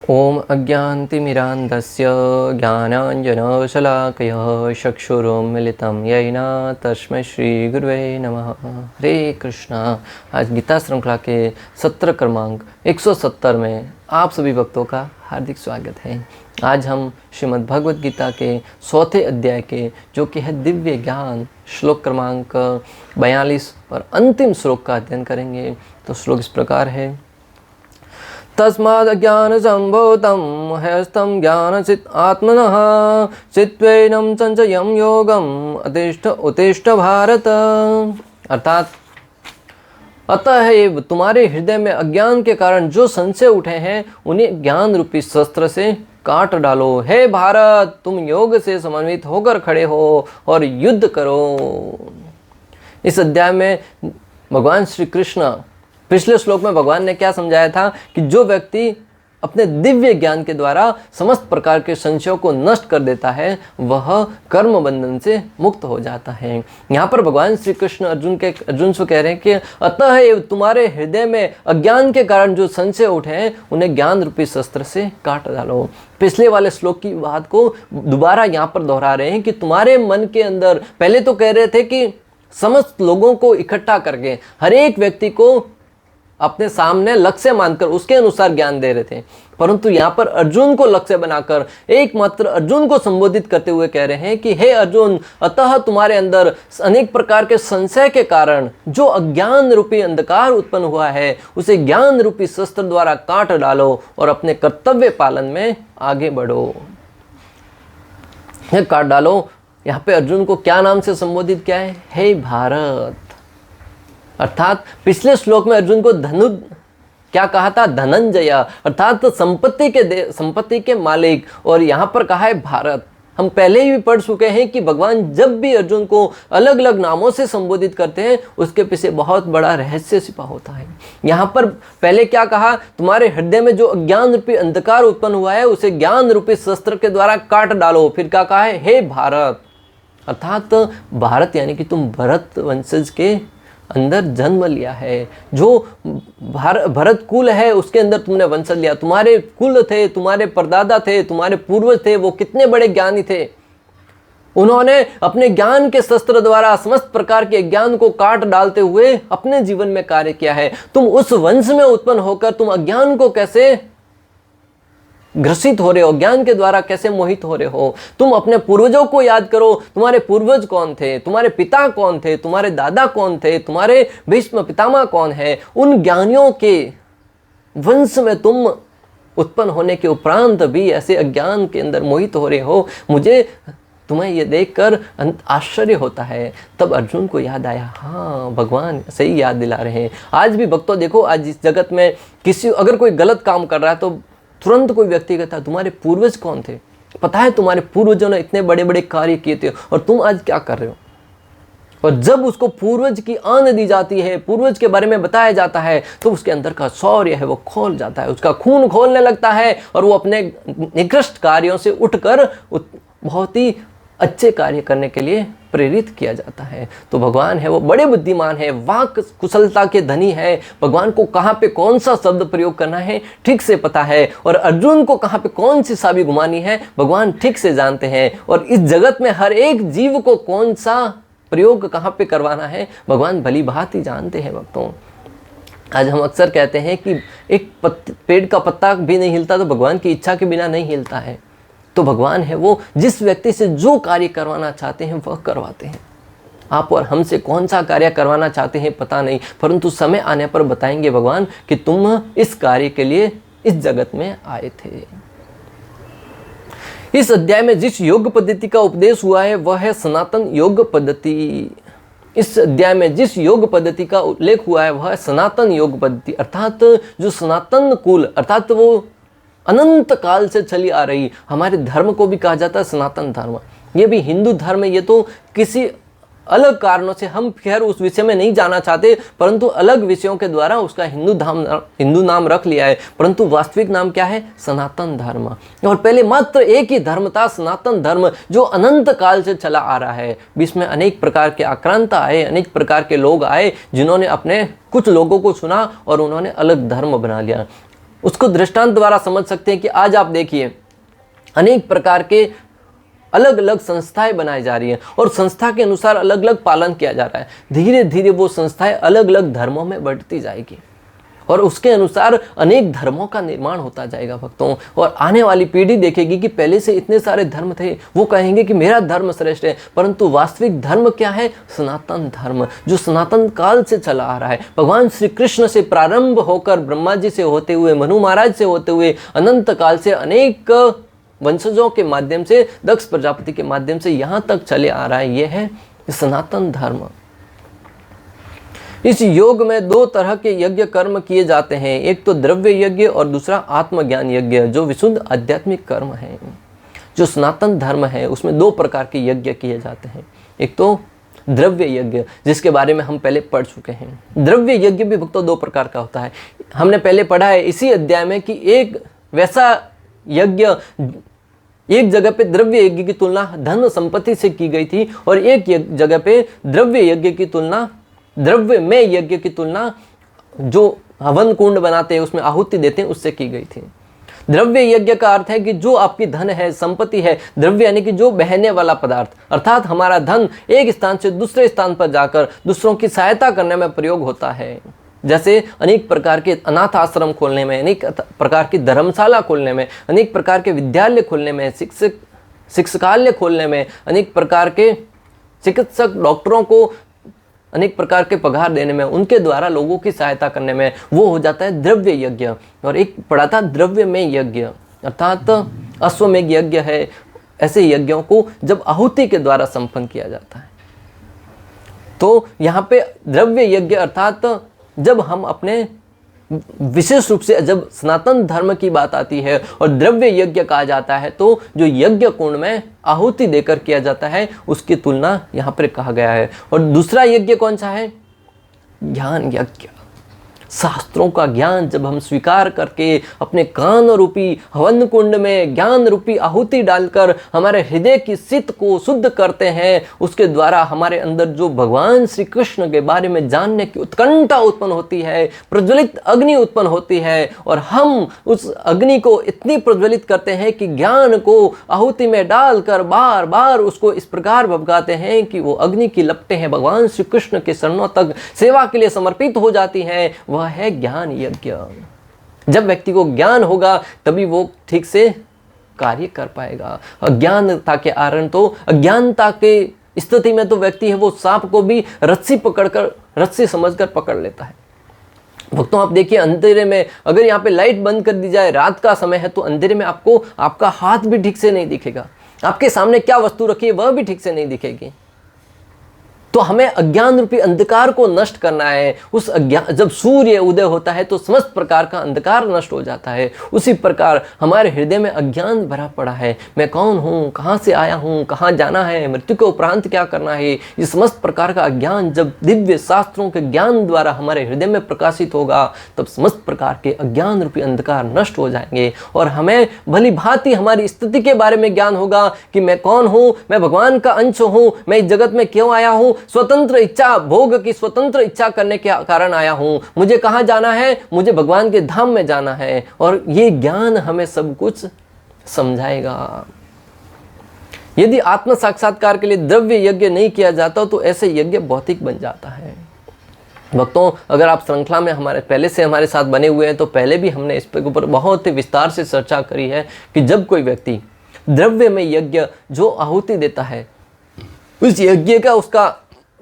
ओम अज्ञानतिमिरान्धस्य ज्ञानाञ्जनशलाकया चक्षुरुन्मिलितं येन तस्मै श्रीगुरुवे नमः। हरे कृष्णा। आज गीता श्रृंखला के सत्र क्रमांक 170 में आप सभी भक्तों का हार्दिक स्वागत है। आज हम श्रीमद् भगवद गीता के 4थे अध्याय के जो कि है दिव्य ज्ञान श्लोक क्रमांक 42 और अंतिम श्लोक का अध्ययन करेंगे। तो श्लोक इस प्रकार है। तस्माद् ज्ञान संभूतं हयस्तं ज्ञानचित् आत्मनः चित्त्वेनं संचयं योगम् उत्तिष्ठ भारत। अर्थात अतः ये तुम्हारे हृदय में अज्ञान के कारण जो संशय उठे हैं उन्हें ज्ञान रूपी शस्त्र से काट डालो। हे भारत, तुम योग से समन्वित होकर खड़े हो और युद्ध करो। इस अध्याय में भगवान श्री कृष्ण, पिछले श्लोक में भगवान ने क्या समझाया था कि जो व्यक्ति अपने दिव्य ज्ञान के द्वारा समस्त प्रकार के संशयों को नष्ट कर देता है वह कर्म बंधन से मुक्त हो जाता है। यहाँ पर भगवान श्री कृष्ण अर्जुन से कह रहे हैं कि अतः तुम्हारे हृदय में अज्ञान के कारण जो संशय उठे हैं उन्हें ज्ञान रूपी शस्त्र से काट डालो। पिछले वाले श्लोक की बात को दोबारा यहाँ पर दोहरा रहे हैं कि तुम्हारे मन के अंदर, पहले तो कह रहे थे कि समस्त लोगों को इकट्ठा करके हर एक व्यक्ति को अपने सामने लक्ष्य मानकर उसके अनुसार ज्ञान दे रहे थे, परंतु यहाँ पर अर्जुन को लक्ष्य बनाकर एकमात्र अर्जुन को संबोधित करते हुए कह रहे हैं कि हे अर्जुन, अतः तुम्हारे अंदर अनेक प्रकार के संशय के कारण जो अज्ञान रूपी अंधकार उत्पन्न हुआ है उसे ज्ञान रूपी शस्त्र द्वारा काट डालो और अपने कर्तव्य पालन में आगे बढ़ो। काट डालो, यहाँ पे अर्जुन को क्या नाम से संबोधित किया है? हे भारत। अर्थात पिछले श्लोक में अर्जुन को क्या कहा था? धनंजय, अर्थात संपत्ति के मालिक, और यहाँ पर कहा है भारत। हम पहले ही पढ़ चुके हैं कि भगवान जब भी अर्जुन को अलग अलग नामों से संबोधित करते हैं उसके पीछे बहुत बड़ा रहस्य छिपा होता है। यहाँ पर पहले क्या कहा? तुम्हारे हृदय में जो अज्ञान रूपी अंधकार उत्पन्न हुआ है उसे ज्ञान रूपी शस्त्र के द्वारा काट डालो। फिर क्या कहा है? हे भारत। अर्थात भारत यानी कि तुम भरत वंशज के अंदर जन्म लिया है। जो भरत कुल है उसके अंदर तुमने वंश लिया। तुम्हारे कुल थे, तुम्हारे परदादा थे, तुम्हारे पूर्वज थे, वो कितने बड़े ज्ञानी थे। उन्होंने अपने ज्ञान के शस्त्र द्वारा समस्त प्रकार के ज्ञान को काट डालते हुए अपने जीवन में कार्य किया है। तुम उस वंश में उत्पन्न होकर तुम अज्ञान को कैसे ग्रसित हो रहे हो, ज्ञान के द्वारा कैसे मोहित हो रहे हो। तुम अपने पूर्वजों को याद करो। तुम्हारे पूर्वज कौन थे, तुम्हारे पिता कौन थे, तुम्हारे दादा कौन थे, तुम्हारे भीष्म पितामह कौन है। उन ज्ञानियों के वंश में तुम उत्पन्न होने के उपरांत भी ऐसे अज्ञान के अंदर मोहित हो रहे हो। मुझे तुम्हें ये देखकर आश्चर्य होता है। तब अर्जुन को याद आया, हाँ भगवान सही याद दिला रहे हैं। आज भी भक्तों देखो, आज इस जगत में अगर कोई गलत काम कर रहा है तो तुरंत कोई व्यक्ति कहता है तुम्हारे पूर्वज कौन थे, पता है तुम्हारे पूर्वजों ने इतने बड़े बड़े कार्य किए थे और तुम आज क्या कर रहे हो। और जब उसको पूर्वज की आन दी जाती है, पूर्वज के बारे में बताया जाता है तो उसके अंदर का शौर्य है वो खोल जाता है, उसका खून खोलने लगता है और वो अपने निकृष्ट कार्यों से उठकर बहुत ही अच्छे कार्य करने के लिए प्रेरित किया जाता है। तो भगवान है वो बड़े बुद्धिमान है, वाक कुशलता के धनी है। भगवान को कहाँ पे कौन सा शब्द प्रयोग करना है ठीक से पता है, और अर्जुन को कहाँ पे कौन सी चाबी घुमानी है भगवान ठीक से जानते हैं। और इस जगत में हर एक जीव को कौन सा प्रयोग कहाँ पे करवाना है भगवान भली भांति जानते हैं। भक्तों, आज हम अक्सर कहते हैं कि एक पेड़ का पत्ता भी नहीं हिलता तो भगवान की इच्छा के बिना नहीं हिलता है। तो भगवान है वो जिस व्यक्ति से जो कार्य करवाना चाहते हैं वह करवाते हैं। आप और हमसे कौन सा कार्य करवाना चाहते हैं पता नहीं, परंतु समय आने पर बताएंगे भगवान कि तुम इस कार्य के लिए इस जगत में आए थे। इस अध्याय में जिस योग पद्धति का उपदेश हुआ है वह है सनातन योग पद्धति। इस अध्याय में जिस योग पद्धति का उल्लेख हुआ है वह है सनातन योग पद्धति। अर्थात जो सनातन कुल, अर्थात वो अनंत काल से चली आ रही, हमारे धर्म को भी कहा जाता है सनातन धर्म। ये भी हिंदू धर्म है। ये तो किसी अलग कारणों से, हम खैर उस विषय में नहीं जाना चाहते, परंतु अलग विषयों के द्वारा उसका हिंदू नाम रख लिया है, परंतु वास्तविक नाम क्या है? सनातन धर्म। और पहले मात्र एक ही धर्म था, सनातन धर्म, जो अनंत काल से चला आ रहा है। बीच में अनेक प्रकार के आक्रांता आए, अनेक प्रकार के लोग आए जिन्होंने अपने कुछ लोगों को सुना और उन्होंने अलग धर्म बना लिया। उसको दृष्टांत द्वारा समझ सकते हैं कि आज आप देखिए अनेक प्रकार के अलग अलग संस्थाएं बनाई जा रही हैं और संस्था के अनुसार अलग अलग पालन किया जा रहा है। धीरे धीरे वो संस्थाएं अलग अलग धर्मों में बढ़ती जाएगी और उसके अनुसार अनेक धर्मों का निर्माण होता जाएगा भक्तों। और आने वाली पीढ़ी देखेगी कि पहले से इतने सारे धर्म थे, वो कहेंगे कि मेरा धर्म श्रेष्ठ है, परंतु वास्तविक धर्म क्या है? सनातन धर्म, जो सनातन काल से चला आ रहा है। भगवान श्री कृष्ण से प्रारंभ होकर ब्रह्मा जी से होते हुए, मनु महाराज से होते हुए, अनंत काल से अनेक वंशजों के माध्यम से, दक्ष प्रजापति के माध्यम से यहाँ तक चले आ रहा है। यह है सनातन धर्म। इस योग में दो तरह के यज्ञ कर्म किए जाते हैं, एक तो द्रव्य यज्ञ और दूसरा आत्मज्ञान यज्ञ, जो विशुद्ध आध्यात्मिक कर्म है। जो सनातन धर्म है उसमें दो प्रकार के यज्ञ किए जाते हैं। एक तो द्रव्य यज्ञ, जिसके बारे में हम पहले पढ़ चुके हैं। द्रव्य यज्ञ भी भक्तों दो प्रकार का होता है। हमने पहले पढ़ा है इसी अध्याय में कि एक वैसा यज्ञ, एक जगह पे द्रव्य यज्ञ की तुलना धन संपत्ति से की गई थी और एक जगह पे द्रव्य यज्ञ की तुलना, द्रव्य में यज्ञ की तुलना जो हवन कुंड बनाते हैं उसमें आहुति देते हैं उससे की गई थी। द्रव्य यज्ञ का अर्थ है कि जो आपकी धन है, संपत्ति है, द्रव्य यानी कि जो बहने वाला पदार्थ, अर्थात हमारा धन एक स्थान से दूसरे स्थान पर जाकर दूसरों की सहायता करने में प्रयोग होता है। जैसे अनेक प्रकार के अनाथ आश्रम खोलने में, अनेक प्रकार की धर्मशाला खोलने में, अनेक प्रकार के विद्यालय खोलने में, शिक्षकालय खोलने में, अनेक प्रकार के चिकित्सक डॉक्टरों को अनेक प्रकार के पगार देने में, उनके द्वारा लोगों की सहायता करने में, वो हो जाता है द्रव्य यज्ञ। और एक पढ़ा था द्रव्य में यज्ञ, अर्थात अश्वमेघ यज्ञ है। ऐसे यज्ञों को जब आहुति के द्वारा संपन्न किया जाता है। तो यहाँ पे द्रव्य यज्ञ अर्थात जब हम अपने विशेष रूप से जब सनातन धर्म की बात आती है और द्रव्य यज्ञ कहा जाता है, तो जो यज्ञ कुंड में आहुति देकर किया जाता है उसकी तुलना यहाँ पर कहा गया है। और दूसरा यज्ञ कौन सा है? ज्ञान यज्ञ। शास्त्रों का ज्ञान जब हम स्वीकार करके अपने कान रूपी हवन कुंड में ज्ञान रूपी आहुति डालकर हमारे हृदय की चित्त को शुद्ध करते हैं, उसके द्वारा हमारे अंदर जो भगवान श्री कृष्ण के बारे में जानने की उत्कंठा उत्पन्न होती है, प्रज्वलित अग्नि उत्पन्न होती है और हम उस अग्नि को इतनी प्रज्वलित करते हैं कि ज्ञान को आहुति में डालकर बार बार उसको इस प्रकार भभकाते हैं कि वो अग्नि की लपटें हैं भगवान श्री कृष्ण के चरणों तक सेवा के लिए समर्पित हो जाती हैं। वह है ज्ञान यज्ञ। जब व्यक्ति को ज्ञान होगा तभी वो ठीक से कार्य कर पाएगा। अज्ञानता के कारण तो अज्ञानता के स्थिति में तो व्यक्ति है वो सांप को भी रस्सी समझकर पकड़ लेता है। भक्तों आप देखिए अंधेरे में अगर यहाँ पे लाइट बंद कर दी जाए, रात का समय है, तो अंधेरे में आपको आपका हाथ भी ठीक से नहीं दिखेगा, आपके सामने क्या वस्तु रखी है वह भी ठीक से नहीं दिखेगी। तो हमें अज्ञान रूपी अंधकार को नष्ट करना है। उस अज्ञान, जब सूर्य उदय होता है तो समस्त प्रकार का अंधकार नष्ट हो जाता है। उसी प्रकार हमारे हृदय में अज्ञान भरा पड़ा है। मैं कौन हूँ, कहाँ से आया हूँ, कहाँ जाना है, मृत्यु के उपरांत क्या करना है, ये समस्त प्रकार का अज्ञान जब दिव्य शास्त्रों के ज्ञान द्वारा हमारे हृदय में प्रकाशित होगा तब समस्त प्रकार के अज्ञान रूपी अंधकार नष्ट हो जाएंगे और हमें भली भांति हमारी स्थिति के बारे में ज्ञान होगा कि मैं कौन हूँ, मैं भगवान का अंश हूँ, मैं इस जगत में क्यों आया हूँ, स्वतंत्र इच्छा, भोग की स्वतंत्र इच्छा करने के कारण आया हूं, मुझे कहां जाना है, मुझे भगवान के धाम में जाना है। और ये ज्ञान हमें सब कुछ समझाएगा। यदि आत्म साक्षात्कार के लिए द्रव्य यज्ञ नहीं किया जाता तो ऐसे यज्ञ भौतिक बन जाता है। भक्तों अगर आप श्रृंखला में पहले से हमारे साथ बने हुए हैं तो पहले भी हमने इस पर ऊपर बहुत ही विस्तार से चर्चा करी है कि जब कोई व्यक्ति द्रव्य में यज्ञ जो आहुति देता है, उस यज्ञ का उसका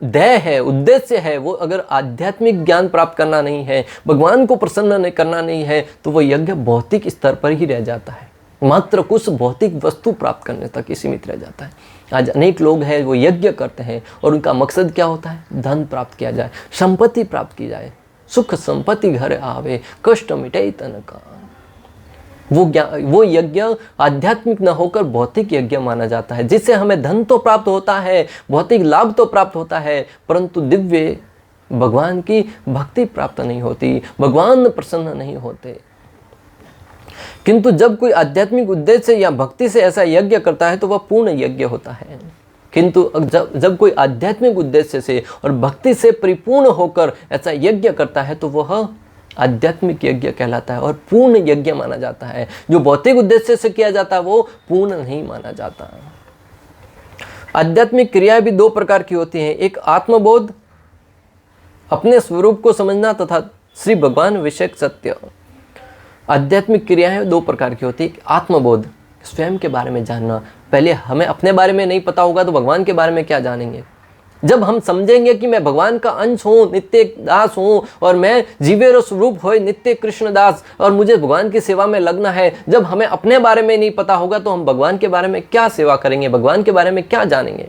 ध्येय है, उद्देश्य है, वो अगर आध्यात्मिक ज्ञान प्राप्त करना नहीं है, भगवान को प्रसन्न नहीं करना नहीं है, तो वो यज्ञ भौतिक स्तर पर ही रह जाता है, मात्र कुछ भौतिक वस्तु प्राप्त करने तक ही सीमित रह जाता है। आज अनेक लोग हैं वो यज्ञ करते हैं और उनका मकसद क्या होता है? धन प्राप्त किया जाए, संपत्ति प्राप्त की जाए, सुख संपत्ति घर आवे, कष्ट मिटे तन का। वो यज्ञ आध्यात्मिक न होकर भौतिक यज्ञ माना जाता है, जिससे हमें धन तो प्राप्त होता है, भौतिक लाभ तो प्राप्त होता है, परंतु दिव्य भगवान की भक्ति प्राप्त नहीं होती, भगवान प्रसन्न नहीं होते। किंतु जब कोई आध्यात्मिक उद्देश्य या भक्ति से ऐसा यज्ञ करता है तो वह पूर्ण यज्ञ होता है। किंतु जब कोई आध्यात्मिक उद्देश्य से और भक्ति से परिपूर्ण होकर ऐसा यज्ञ करता है तो वह आध्यात्मिक यज्ञ कहलाता है और पूर्ण यज्ञ माना जाता है। जो भौतिक उद्देश्य से किया जाता है वो पूर्ण नहीं माना जाता। आध्यात्मिक क्रियाएं भी दो प्रकार की होती हैं, एक आत्मबोध, अपने स्वरूप को समझना, तथा श्री भगवान विषयक सत्य। आध्यात्मिक क्रियाएं दो प्रकार की होती है, आत्मबोध, स्वयं के बारे में जानना। पहले हमें अपने बारे में नहीं पता होगा तो भगवान के बारे में क्या जानेंगे। जब हम समझेंगे कि मैं भगवान का अंश हूँ, नित्य दास हूँ, और मैं जीवेरो स्वरूप हो नित्य कृष्ण दास, और मुझे भगवान की सेवा में लगना है, जब हमें अपने बारे में नहीं पता होगा तो हम भगवान के बारे में क्या सेवा करेंगे, भगवान के बारे में क्या जानेंगे।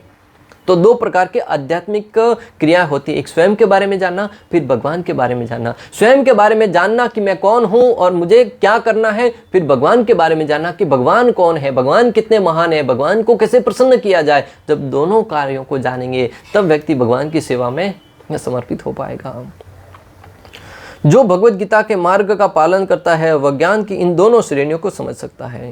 तो दो प्रकार के आध्यात्मिक क्रिया होती है, एक स्वयं के बारे में जानना, फिर भगवान के बारे में जानना। स्वयं के बारे में जानना कि मैं कौन हूँ और मुझे क्या करना है, फिर भगवान के बारे में जानना कि भगवान कौन है, भगवान कितने महान है, भगवान को कैसे प्रसन्न किया जाए। जब दोनों कार्यों को जानेंगे तब व्यक्ति भगवान की सेवा में समर्पित हो पाएगा। जो भगवद गीता के मार्ग का पालन करता है वह ज्ञान की इन दोनों श्रेणियों को समझ सकता है।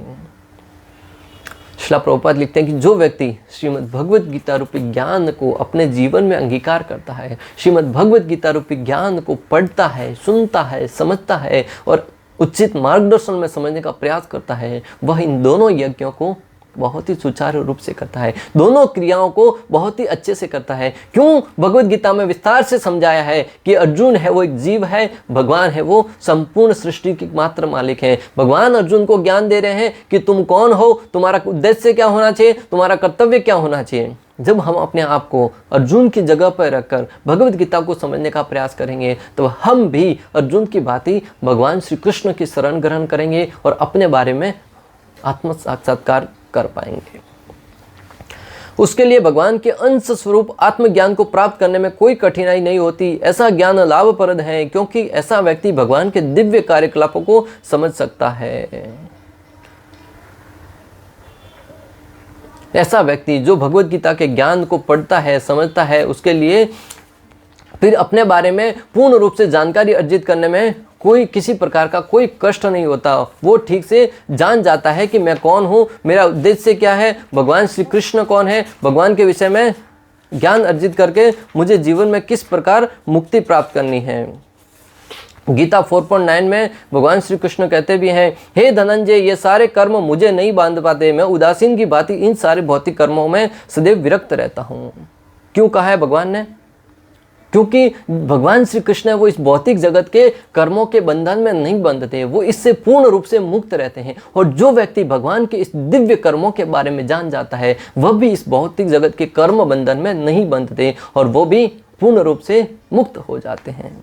श्रील प्रभुपाद लिखते हैं कि जो व्यक्ति श्रीमद् भगवद गीता रूपी ज्ञान को अपने जीवन में अंगीकार करता है, श्रीमद् भगवद गीता रूपी ज्ञान को पढ़ता है, सुनता है, समझता है और उचित मार्गदर्शन में समझने का प्रयास करता है, वह इन दोनों यज्ञों को बहुत ही सुचारू रूप से करता है, दोनों क्रियाओं को बहुत ही अच्छे से करता है। क्यों? भगवद गीता में विस्तार से समझाया है कि अर्जुन है वो एक जीव है, भगवान है वो संपूर्ण सृष्टि के मात्र मालिक है। भगवान अर्जुन को ज्ञान दे रहे हैं कि तुम कौन हो, तुम्हारा उद्देश्य क्या होना चाहिए, तुम्हारा कर्तव्य क्या होना चाहिए। जब हम अपने आप को अर्जुन की जगह पर रखकर भगवद गीता को समझने का प्रयास करेंगे तो हम भी अर्जुन की भांति भगवान श्री कृष्ण की शरण ग्रहण करेंगे और अपने बारे में आत्म साक्षात्कार कर पाएंगे। उसके लिए भगवान के अंश स्वरूप आत्मज्ञान को प्राप्त करने में कोई कठिनाई नहीं होती। ऐसा ज्ञान लाभप्रद है क्योंकि ऐसा व्यक्ति भगवान के दिव्य कार्यकलापों को समझ सकता है। ऐसा व्यक्ति जो भगवद गीता के ज्ञान को पढ़ता है, समझता है, उसके लिए फिर अपने बारे में पूर्ण रूप से जानकारी अर्जित करने में कोई किसी प्रकार का कोई कष्ट नहीं होता। वो ठीक से जान जाता है कि मैं कौन हूँ, मेरा उद्देश्य क्या है, भगवान श्री कृष्ण कौन है, भगवान के विषय में ज्ञान अर्जित करके मुझे जीवन में किस प्रकार मुक्ति प्राप्त करनी है। गीता 4.9 में भगवान श्री कृष्ण कहते भी हैं, हे धनंजय, ये सारे कर्म मुझे नहीं बांध पाते, मैं उदासीन की भांति इन सारे भौतिक कर्मों में सदैव विरक्त रहता हूँ। क्यों कहा है भगवान ने? क्योंकि भगवान श्री कृष्ण वो इस भौतिक जगत के कर्मों के बंधन में नहीं बंधते, वो इससे पूर्ण रूप से मुक्त रहते हैं। और जो व्यक्ति भगवान के इस दिव्य कर्मों के बारे में जान जाता है वह भी इस भौतिक जगत के कर्म बंधन में नहीं बंधते और वो भी पूर्ण रूप से मुक्त हो जाते हैं।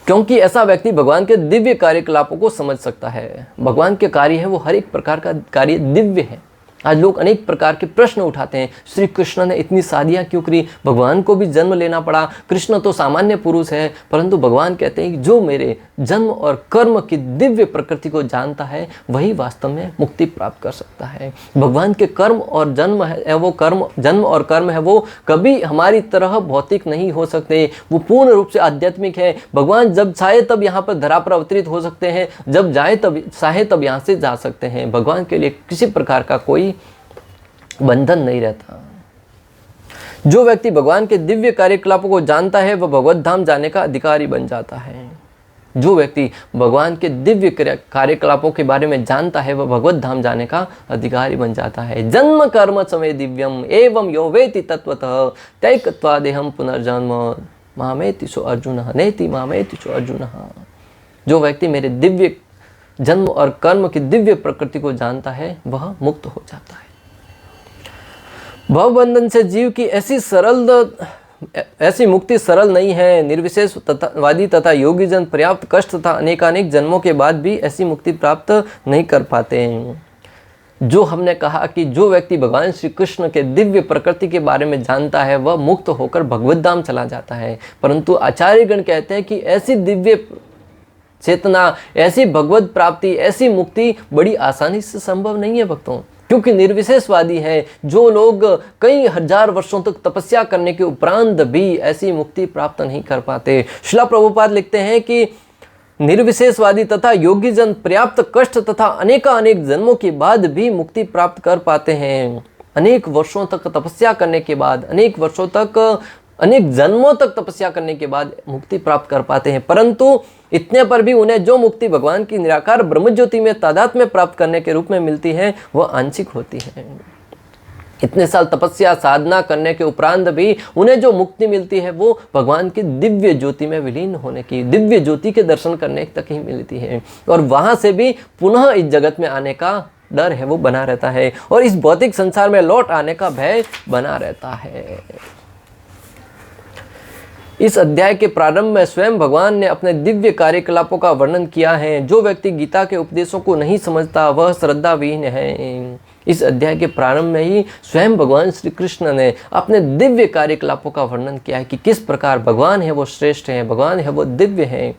क्योंकि ऐसा व्यक्ति भगवान के दिव्य कार्यकलापों को समझ सकता है। भगवान के कार्य है वो हर एक प्रकार का कार्य दिव्य है। आज लोग अनेक प्रकार के प्रश्न उठाते हैं, श्री कृष्ण ने इतनी शादियां क्यों करी, भगवान को भी जन्म लेना पड़ा, कृष्ण तो सामान्य पुरुष है। परंतु भगवान कहते हैं कि जो मेरे जन्म और कर्म की दिव्य प्रकृति को जानता है वही वास्तव में मुक्ति प्राप्त कर सकता है। भगवान के कर्म और जन्म है वो जन्म और कर्म है वो कभी हमारी तरह भौतिक नहीं हो सकते, वो पूर्ण रूप से आध्यात्मिक है। भगवान जब चाहे तब यहाँ पर धरा पर अवतरित हो सकते हैं, जब चाहे तब यहाँ से जा सकते हैं। भगवान के लिए किसी प्रकार का कोई बंधन नहीं रहता। जो व्यक्ति भगवान के दिव्य कार्यकलापों को जानता है वह भगवत धाम जाने का अधिकारी बन जाता है। जो व्यक्ति भगवान के दिव्य कार्यकलापों के बारे में जानता है वह भगवत धाम जाने का अधिकारी बन जाता है। जन्म कर्म समय दिव्यम एवं यो वेति तत्वतः तैकत्वा देहम पुनर्जन्म मामेति सो अर्जुन नेति मामेति सो अर्जुन। जो व्यक्ति मेरे दिव्य जन्म और कर्म की दिव्य प्रकृति को जानता है वह मुक्त हो जाता है। भवबंधन से जीव की ऐसी मुक्ति सरल नहीं है। निर्विशेष वादी तथा योगी जन पर्याप्त कष्ट तथा अनेकानेक जन्मों के बाद भी ऐसी मुक्ति प्राप्त नहीं कर पाते हैं। जो हमने कहा कि जो व्यक्ति भगवान श्री कृष्ण के दिव्य प्रकृति के बारे में जानता है वह मुक्त होकर भगवत धाम चला जाता है। परंतु आचार्यगण कहते हैं कि ऐसी दिव्य चेतना, ऐसी भगवत प्राप्ति, ऐसी मुक्ति बड़ी आसानी से संभव नहीं है भक्तों, क्योंकि निर्विशेषवादी है। जो लोग कई हजार वर्षों तक तपस्या करने के उपरांत भी ऐसी मुक्ति प्राप्त नहीं कर पाते। श्रील प्रभुपाद लिखते हैं कि निर्विशेषवादी तथा योगी जन पर्याप्त कष्ट तथा अनेक जन्मों के बाद भी मुक्ति प्राप्त कर पाते हैं। अनेक वर्षों तक तपस्या करने के बाद, अनेक वर्षों तक अनेक जन्मों तक तपस्या करने के बाद मुक्ति प्राप्त कर पाते हैं, परंतु इतने पर भी उन्हें जो मुक्ति भगवान की निराकार ब्रह्मज्योति में तादात्म्य प्राप्त करने के रूप में मिलती है वह आंशिक होती है। इतने साल तपस्या साधना करने के उपरांत भी उन्हें जो मुक्ति मिलती है वो भगवान की दिव्य ज्योति में विलीन होने की, दिव्य ज्योति के दर्शन करने तक ही मिलती है, और वहां से भी पुनः इस जगत में आने का डर है वो बना रहता है, और इस भौतिक संसार में लौट आने का भय बना रहता है। इस अध्याय के प्रारंभ में स्वयं भगवान ने अपने दिव्य कार्यकलापों का वर्णन किया है। जो व्यक्ति गीता के उपदेशों को नहीं समझता वह श्रद्धाविहीन है। इस अध्याय के प्रारंभ में ही स्वयं भगवान श्री कृष्ण ने अपने दिव्य कार्यकलापों का वर्णन किया है कि किस प्रकार भगवान है वो श्रेष्ठ है, भगवान है वो दिव्य है।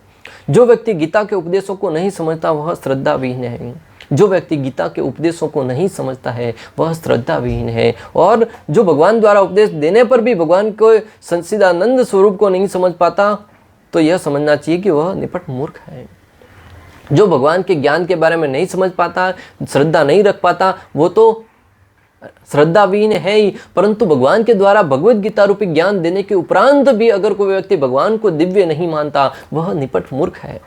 जो व्यक्ति गीता के उपदेशों को नहीं समझता वह श्रद्धाविहीन है। जो व्यक्ति गीता के उपदेशों को नहीं समझता है वह श्रद्धाविहीन है। और जो भगवान द्वारा उपदेश देने पर भी भगवान को सच्चिदानंद स्वरूप को नहीं समझ पाता तो यह समझना चाहिए कि वह निपट मूर्ख है। जो भगवान के ज्ञान के बारे में नहीं समझ पाता, श्रद्धा नहीं रख पाता, वो तो श्रद्धाविहीन है ही, परंतु भगवान के द्वारा भगवत गीता रूपी ज्ञान देने के उपरांत भी अगर कोई व्यक्ति भगवान को दिव्य नहीं मानता वह निपट मूर्ख है।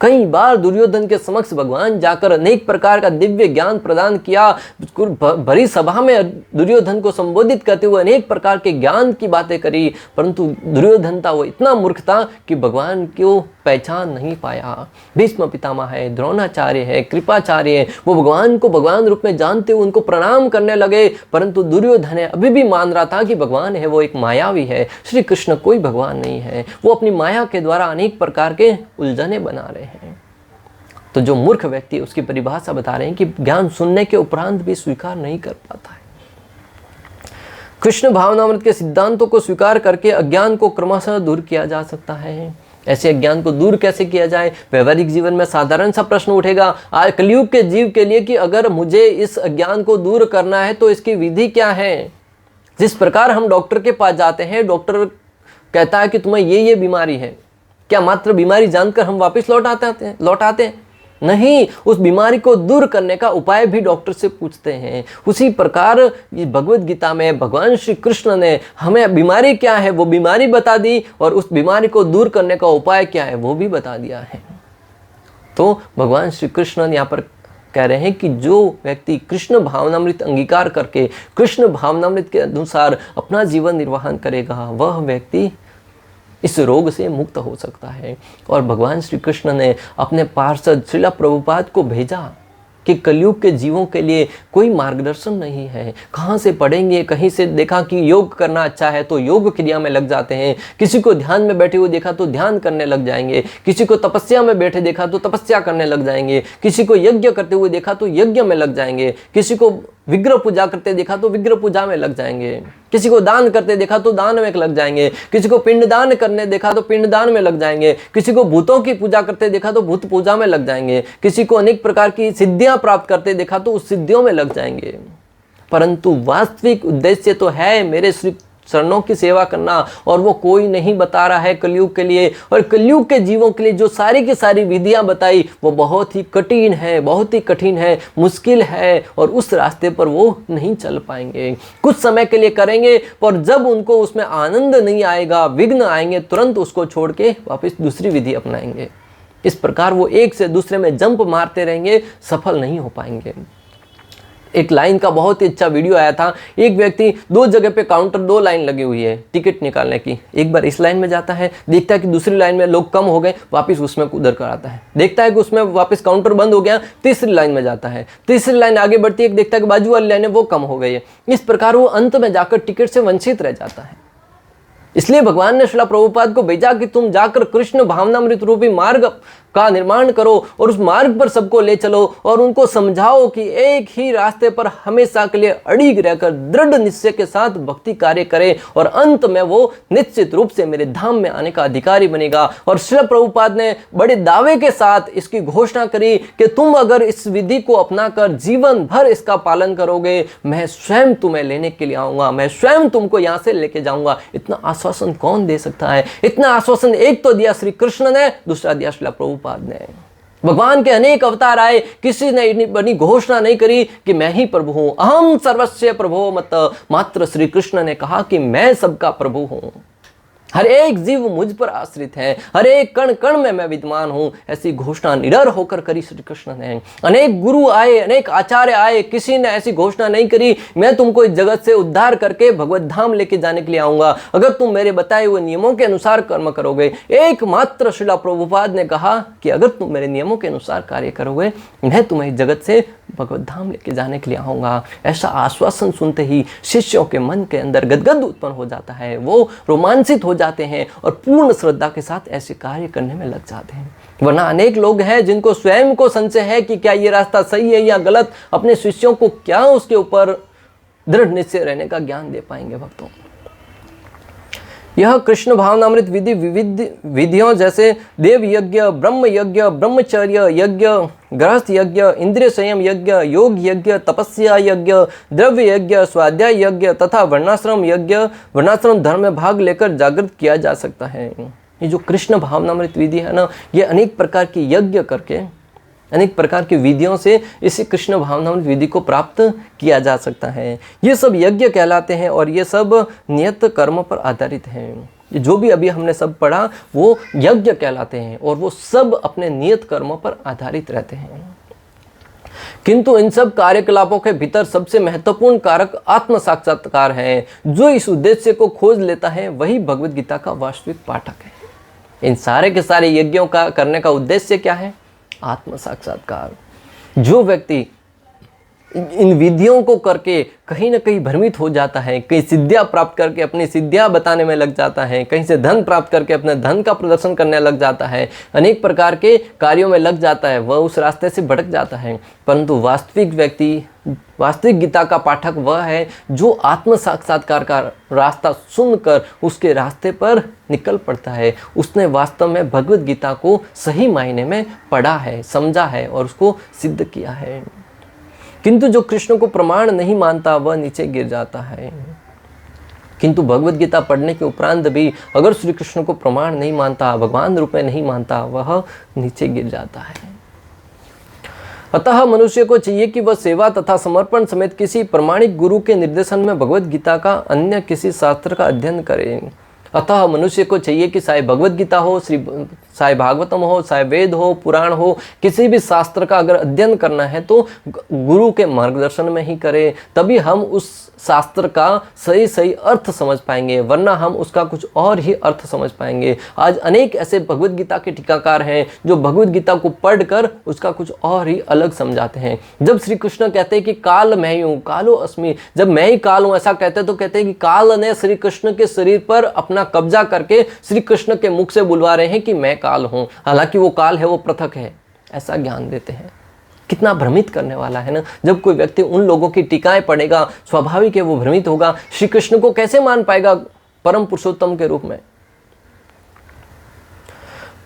कई बार दुर्योधन के समक्ष भगवान जाकर अनेक प्रकार का दिव्य ज्ञान प्रदान किया। भरी सभा में दुर्योधन को संबोधित करते हुए अनेक प्रकार के ज्ञान की बातें करी, परंतु दुर्योधन था वो इतना मूर्ख था कि भगवान को पहचान नहीं पाया। भीष्म पितामह है, द्रोणाचार्य है, कृपाचार्य है, वो भगवान को भगवान रूप में जानते हुए उनको प्रणाम करने लगे, परंतु दुर्योधन है अभी भी मान रहा था कि भगवान है वो एक मायावी है, श्री कृष्ण कोई भगवान नहीं है। वो अपनी माया के द्वारा अनेक प्रकार के उलझने बना रहे हैं। तो जो मूर्ख व्यक्ति उसकी परिभाषा बता रहे हैं कि ज्ञान सुनने के उपरांत भी स्वीकार नहीं कर पाता है। कृष्ण भावनामृत के सिद्धांतों को स्वीकार करके अज्ञान को क्रमशः दूर किया जा सकता है। ऐसे अज्ञान को दूर कैसे किया जाए? व्यवहारिक जीवन में साधारण सा प्रश्न उठेगा आज कलयुग के जीव के लिए कि अगर मुझे इस अज्ञान को दूर करना है तो इसकी विधि क्या है। जिस प्रकार हम डॉक्टर के पास जाते हैं, डॉक्टर कहता है कि तुम्हें ये बीमारी है, क्या मात्र बीमारी जानकर हम वापस लौट आते हैं? नहीं, उस बीमारी को दूर करने का उपाय भी डॉक्टर से पूछते हैं। उसी प्रकार ये भगवत गीता में भगवान श्री कृष्ण ने हमें बीमारी क्या है वो बीमारी बता दी, और उस बीमारी को दूर करने का उपाय क्या है वो भी बता दिया है। तो भगवान श्री कृष्ण यहाँ पर कह रहे हैं कि जो व्यक्ति कृष्ण भावनामृत अंगीकार करके कृष्ण भावनामृत के अनुसार अपना जीवन निर्वाहन करेगा वह व्यक्ति इस रोग से मुक्त हो सकता है। और भगवान श्री कृष्ण ने अपने पार्षद श्रीला प्रभुपाद को भेजा कि कलयुग के जीवों के लिए कोई मार्गदर्शन नहीं है, कहाँ से पढ़ेंगे। कहीं से देखा कि योग करना अच्छा है तो योग क्रिया में लग जाते हैं, किसी को ध्यान में बैठे हुए देखा तो ध्यान करने लग जाएंगे, किसी को तपस्या में बैठे देखा तो तपस्या करने लग जाएंगे, किसी को यज्ञ करते हुए देखा तो यज्ञ में लग जाएंगे, किसी को विग्रह पूजा करते देखा तो विग्रह पूजा में लग जाएंगे, किसी को दान करते देखा तो दान में लग जाएंगे, किसी को पिंडदान करने देखा तो पिंडदान में लग जाएंगे, किसी को भूतों की पूजा करते देखा तो भूत पूजा में लग जाएंगे, किसी को अनेक प्रकार की सिद्धियां प्राप्त करते देखा तो उस सिद्धियों में लग जाएंगे। परंतु वास्तविक उद्देश्य तो है मेरे श्री चरणों की सेवा करना, और वो कोई नहीं बता रहा है कलयुग के लिए। और कलयुग के जीवों के लिए जो सारी की सारी विधियां बताई वो बहुत ही कठिन है, बहुत ही कठिन है, मुश्किल है, और उस रास्ते पर वो नहीं चल पाएंगे। कुछ समय के लिए करेंगे पर जब उनको उसमें आनंद नहीं आएगा, विघ्न आएंगे, तुरंत उसको छोड़ के वापस दूसरी विधि अपनाएंगे। इस प्रकार वो एक से दूसरे में जंप मारते रहेंगे, सफल नहीं हो पाएंगे। एक लाइन का बहुत ही अच्छा वीडियो आया था। एक व्यक्ति दो जगह पे काउंटर, दो लाइन लगी हुई है टिकट निकालने की। एक बार इस लाइन में जाता है, देखता है कि दूसरी लाइन में लोग कम हो गए, वापस उसमें उधर कर आता है। देखता है कि उसमें वापस काउंटर बंद हो गया, तीसरी लाइन में जाता है। तीसरी लाइन आगे बढ़ती है, देखता है कि बाजू वाली लाइन है वो कम हो गई है। इस प्रकार वो अंत में जाकर टिकट से वंचित रह जाता है। इसलिए भगवान ने श्रीला प्रभुपाद को भेजा कि तुम जाकर कृष्ण भावनामृत रूपी मार्ग का निर्माण करो और उस मार्ग पर सबको ले चलो और उनको समझाओ कि एक ही रास्ते पर हमेशा के लिए अड़िग रहकर दृढ़ निश्चय के साथ भक्ति कार्य करे और अंत में वो निश्चित रूप से मेरे धाम में आने का अधिकारी बनेगा। और श्रीला प्रभुपाद ने बड़े दावे के साथ इसकी घोषणा करी कि तुम अगर इस विधि को अपनाकर जीवन भर इसका पालन करोगे, मैं स्वयं तुम्हें लेने के लिए आऊंगा, मैं स्वयं तुमको यहाँ से लेके जाऊंगा। इतना आश्वासन कौन दे सकता है? इतना आश्वासन एक तो दिया श्री कृष्ण ने, दूसरा दिया श्रीला प्रभुपाद ने। भगवान के अनेक अवतार आए, किसी ने बनी घोषणा नहीं करी कि मैं ही प्रभु हूं। अहम सर्वस्य प्रभो मत, मात्र श्री कृष्ण ने कहा कि मैं सबका प्रभु हूं। हर एक जीव मुझ पर आश्रित है, हर एक कण कण में मैं विद्यमान हूं, ऐसी घोषणा निडर होकर करी श्री कृष्ण ने। अनेक गुरु आए, अनेक आचार्य आए, किसी ने ऐसी घोषणा नहीं करी मैं तुमको इस जगत से उद्धार करके भगवत धाम लेके जाने के लिए आऊंगा अगर तुम मेरे बताए हुए नियमों के अनुसार कर्म करोगे। एकमात्र श्रीला प्रभुपाद ने कहा कि अगर तुम मेरे नियमों के अनुसार कार्य करोगे मैं तुम्हें इस जगत से भगवत धाम लेके जाने के लिए आऊंगा। ऐसा आश्वासन सुनते ही शिष्यों के मन के अंदर गदगद उत्पन्न हो जाता है, वो रोमांचित हो जाते हैं और पूर्ण श्रद्धा के साथ ऐसे कार्य करने में लग जाते हैं। वरना अनेक लोग हैं जिनको स्वयं को संशय है कि क्या ये रास्ता सही है या गलत, अपने शिष्यों को क्या उसके ऊपर दृढ़ निश्चय रहने का ज्ञान दे पाएंगे। भक्तों, यह कृष्ण भावनामृत विधि विविध विधियों जैसे देव यज्ञ, ब्रह्म यज्ञ, ब्रह्मचर्य यज्ञ, गृहस्थ यज्ञ, इंद्रिय संयम यज्ञ, योग यज्ञ, तपस्या यज्ञ, द्रव्य यज्ञ, स्वाध्याय यज्ञ तथा वर्णाश्रम यज्ञ, वर्णाश्रम धर्म में भाग लेकर जागृत किया जा सकता है। ये जो कृष्ण भावनामृत विधि है ना, ये अनेक प्रकार की यज्ञ करके, अनेक प्रकार की विधियों से इसी कृष्ण भावनामृत विधि को प्राप्त किया जा सकता है। ये सब यज्ञ कहलाते हैं और ये सब नियत कर्म पर आधारित हैं। जो भी अभी हमने सब पढ़ा वो यज्ञ कहलाते हैं और वो सब अपने नियत कर्मों पर आधारित रहते हैं। किंतु इन सब कार्यकलापों के भीतर सबसे महत्वपूर्ण कारक आत्म साक्षात्कार है। जो इस उद्देश्य को खोज लेता है वही भगवत गीता का वास्तविक पाठक है। इन सारे के सारे यज्ञों का करने का उद्देश्य क्या है? आत्म साक्षात्कार। जो व्यक्ति इन विधियों को करके कहीं ना कहीं भ्रमित हो जाता है, कहीं सिद्धियां प्राप्त करके अपनी सिद्धियां बताने में लग जाता है, कहीं से धन प्राप्त करके अपने धन का प्रदर्शन करने लग जाता है, अनेक प्रकार के कार्यों में लग जाता है, वह उस रास्ते से भटक जाता है। परंतु वास्तविक व्यक्ति, वास्तविक गीता का पाठक वह है जो आत्म साक्षात्कार का रास्ता सुनकर उसके रास्ते पर निकल पड़ता है। उसने वास्तव में भगवत गीता को सही मायने में पढ़ा है, समझा है और उसको सिद्ध किया है। किंतु जो कृष्ण को प्रमाण नहीं मानता वह नीचे गिर जाता है। किंतु भगवत गीता पढ़ने के उपरांत भी अगर श्री कृष्ण को प्रमाण नहीं मानता, भगवान रूप में नहीं मानता, वह नीचे गिर जाता है। अतः मनुष्य को चाहिए कि वह सेवा तथा समर्पण समेत किसी प्रमाणिक गुरु के निर्देशन में भगवत गीता का अन्य किसी शास्त्र का अध्ययन करे। अतः मनुष्य को चाहिए कि चाहे भगवत गीता हो, चाहे भागवतम हो, चाहे वेद हो, पुराण हो, किसी भी शास्त्र का अगर अध्ययन करना है तो गुरु के मार्गदर्शन में ही करें। तभी हम उस शास्त्र का सही सही अर्थ समझ पाएंगे, वरना हम उसका कुछ और ही अर्थ समझ पाएंगे। आज अनेक ऐसे भगवत गीता के टीकाकार हैं जो भगवत गीता को पढ़कर उसका कुछ और ही अलग समझाते हैं। जब श्री कृष्ण कहते हैं कि काल मैं हूँ, कालो अस्मि, जब मैं ही काल हूँ ऐसा कहते हैं तो कहते हैं कि काल ने श्री कृष्ण के शरीर पर अपना कब्जा करके श्री कृष्ण के मुख से बुलवा रहे हैं कि मैं काल हूं। हालांकि वो काल है, वो पृथक है, ऐसा ज्ञान देते हैं। कितना भ्रमित करने वाला है ना। जब कोई व्यक्ति उन लोगों की टीकाएं पढ़ेगा, स्वाभाविक है वो भ्रमित होगा। श्री कृष्ण को कैसे मान पाएगा परम पुरुषोत्तम के रूप में?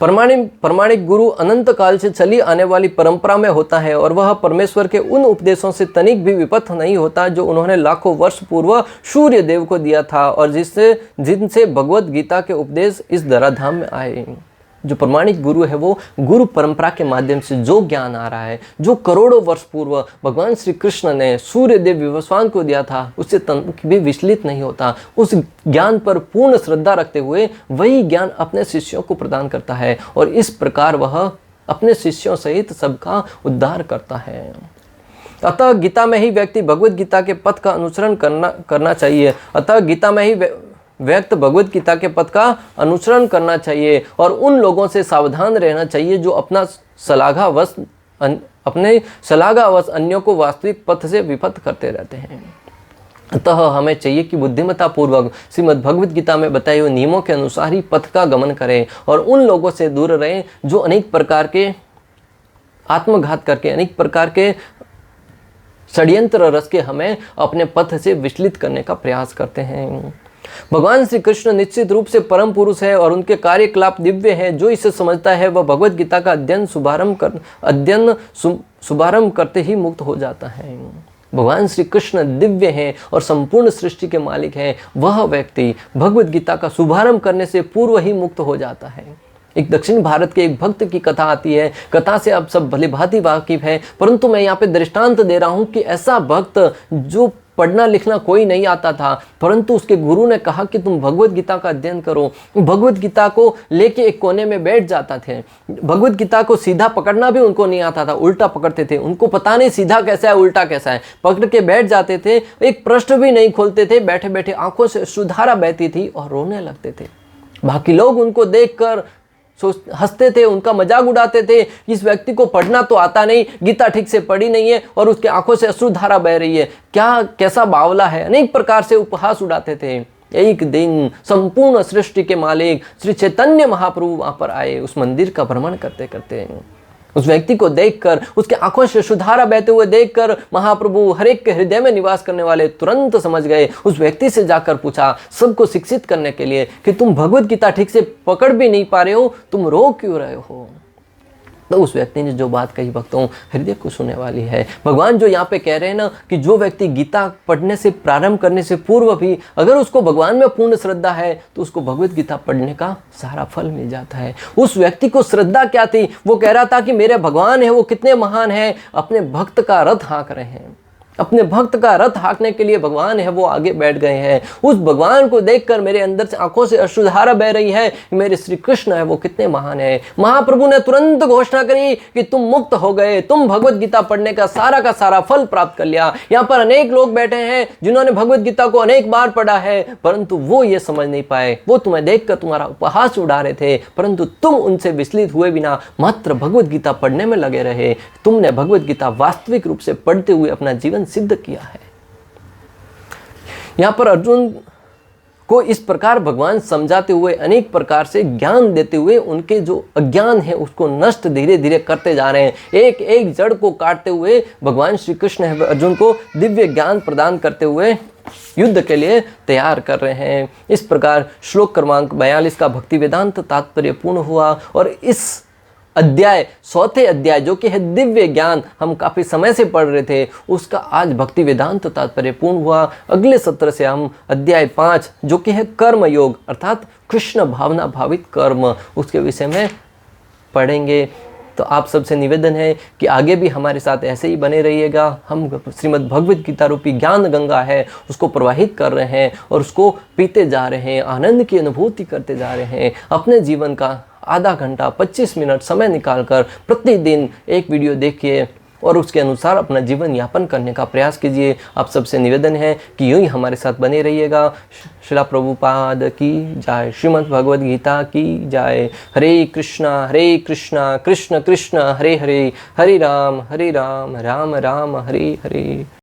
प्रमाणिक गुरु अनंत काल से चली आने वाली परंपरा में होता है और वह परमेश्वर के उन उपदेशों से तनिक भी विपथ नहीं होता जो उन्होंने लाखों वर्ष पूर्व सूर्य देव को दिया था और जिनसे भगवत गीता के उपदेश इस धराधाम में आए। जो प्रमाणिक गुरु है वो गुरु परंपरा के माध्यम से जो ज्ञान आ रहा है, जो करोड़ों वर्ष पूर्व भगवान श्री कृष्ण ने सूर्य देव विवस्वान को दिया था, उससे तनिक भी विचलित नहीं होता। उस ज्ञान पर पूर्ण श्रद्धा रखते हुए वही ज्ञान अपने शिष्यों को प्रदान करता है और इस प्रकार वह अपने शिष्यों सहित सबका उद्धार करता है। अतः गीता में ही व्यक्ति भगवत गीता के पथ का अनुसरण करना चाहिए। अतः गीता में ही व्यक्त भगवत गीता के पथ का अनुसरण करना चाहिए और उन लोगों से सावधान रहना चाहिए जो अपने सलाहवश अन्यों को वास्तविक पथ से विपथ करते रहते हैं। अतः हमें चाहिए कि बुद्धिमत्ता पूर्वक श्रीमद् भगवत गीता में बताए हुए नियमों के अनुसार ही पथ का गमन करें और उन लोगों से दूर रहें जो अनेक प्रकार के आत्मघात करके, अनेक प्रकार के षड्यंत्र रच के हमें अपने पथ से विचलित करने का प्रयास करते हैं। भगवान श्री कृष्ण निश्चित रूप से परम पुरुष है और उनके कार्यकलाप दिव्य हैं। जो इसे समझता है वह भगवत गीता का अध्ययन शुभारंभ करते ही मुक्त हो जाता है। भगवान श्री कृष्ण दिव्य हैं और संपूर्ण सृष्टि के मालिक हैं। वह व्यक्ति भगवत गीता का शुभारंभ करने से पूर्व ही मुक्त हो जाता है। एक दक्षिण भारत के एक भक्त की कथा आती है, कथा से आप सब भली भांति वाकिफ है, परंतु मैं यहाँ पे दृष्टांत दे रहा हूँ कि ऐसा भक्त जो पढ़ना लिखना कोई नहीं आता था, परंतु उसके गुरु ने कहा कि तुम भगवत गीता का अध्ययन करो। भगवत गीता को लेके एक कोने में बैठ जाता थे। भगवत गीता को सीधा पकड़ना भी उनको नहीं आता था, उल्टा पकड़ते थे। उनको पता नहीं सीधा कैसा है उल्टा कैसा है, पकड़ के बैठ जाते थे, एक पृष्ठ भी नहीं खोलते थे, बैठे बैठे आंखों से अश्रुधारा बहती थी और रोने लगते थे। बाकी लोग उनको देखकर हंसते थे, उनका मजाक उड़ाते थे, इस व्यक्ति को पढ़ना तो आता नहीं, गीता ठीक से पढ़ी नहीं है और उसके आंखों से अश्रुधारा बह रही है, क्या कैसा बावला है। अनेक प्रकार से उपहास उड़ाते थे। एक दिन संपूर्ण सृष्टि के मालिक श्री चैतन्य महाप्रभु वहां पर आए, उस मंदिर का भ्रमण करते करते। उस व्यक्ति को देखकर, उसके आंखों से सुधारा बहते हुए देखकर महाप्रभु हर एक के हृदय में निवास करने वाले तुरंत समझ गए। उस व्यक्ति से जाकर पूछा सबको शिक्षित करने के लिए कि तुम भगवत गीता ठीक से पकड़ भी नहीं पा रहे हो, तुम रो क्यों रहे हो। तो उस व्यक्ति ने जो बात कही भक्तों हृदय को सुनने वाली है। भगवान जो यहाँ पे कह रहे हैं ना कि जो व्यक्ति गीता पढ़ने से प्रारंभ करने से पूर्व भी अगर उसको भगवान में पूर्ण श्रद्धा है तो उसको भगवत गीता पढ़ने का सारा फल मिल जाता है। उस व्यक्ति को श्रद्धा क्या थी, वो कह रहा था कि मेरे भगवान है वो कितने महान है, अपने भक्त का रथ हाँक रहे हैं, अपने भक्त का रथ हाँकने के लिए भगवान है वो आगे बैठ गए हैं। उस भगवान को देखकर मेरे अंदर से आंखों से अश्रुधारा बह रही है, मेरे श्री कृष्ण है वो कितने महान है। महाप्रभु ने तुरंत घोषणा करी कि तुम मुक्त हो गए, तुम भगवत गीता पढ़ने का सारा फल प्राप्त कर लिया। यहाँ पर अनेक लोग बैठे हैं जिन्होंने भगवत गीता को अनेक बार पढ़ा है, परंतु वो ये समझ नहीं पाए। वो तुम्हें देखकर तुम्हारा उपहास उड़ा रहे थे, परंतु तुम उनसे विचलित हुए बिना मात्र भगवत गीता पढ़ने में लगे रहे। तुमने भगवत गीता वास्तविक रूप से पढ़ते हुए अपना जीवन सिद्ध किया है। यहां पर अर्जुन को इस प्रकार भगवान समझाते हुए, अनेक प्रकार से ज्ञान देते हुए उनके जो अज्ञान है उसको नष्ट धीरे धीरे करते जा रहे हैं। एक एक जड़ को काटते हुए भगवान श्री कृष्ण है अर्जुन को दिव्य ज्ञान प्रदान करते हुए युद्ध के लिए तैयार कर रहे हैं। इस प्रकार श्लोक क्रमांक 42 का भक्ति वेदांत तात्पर्य पूर्ण हुआ और इस अध्याय, चौथे अध्याय जो कि है दिव्य ज्ञान, हम काफी समय से पढ़ रहे थे, उसका आज भक्ति वेदांत तात्पर्य पूर्ण हुआ। अगले सत्र से हम अध्याय 5 जो कि है कर्म योग अर्थात कृष्ण भावना भावित कर्म, उसके विषय में पढ़ेंगे। तो आप सबसे निवेदन है कि आगे भी हमारे साथ ऐसे ही बने रहिएगा। हम श्रीमद् भगवत गीता रूपी ज्ञान गंगा है उसको प्रवाहित कर रहे हैं और उसको पीते जा रहे हैं, आनंद की अनुभूति करते जा रहे हैं। अपने जीवन का आधा घंटा 25 मिनट समय निकालकर प्रतिदिन एक वीडियो देखिए और उसके अनुसार अपना जीवन यापन करने का प्रयास कीजिए। आप सबसे निवेदन है कि यूं ही हमारे साथ बने रहिएगा। श्रील प्रभुपाद की जय, श्रीमद् भगवद गीता की जय। हरे कृष्णा कृष्ण कृष्ण हरे हरे, हरे राम राम राम हरे हरे।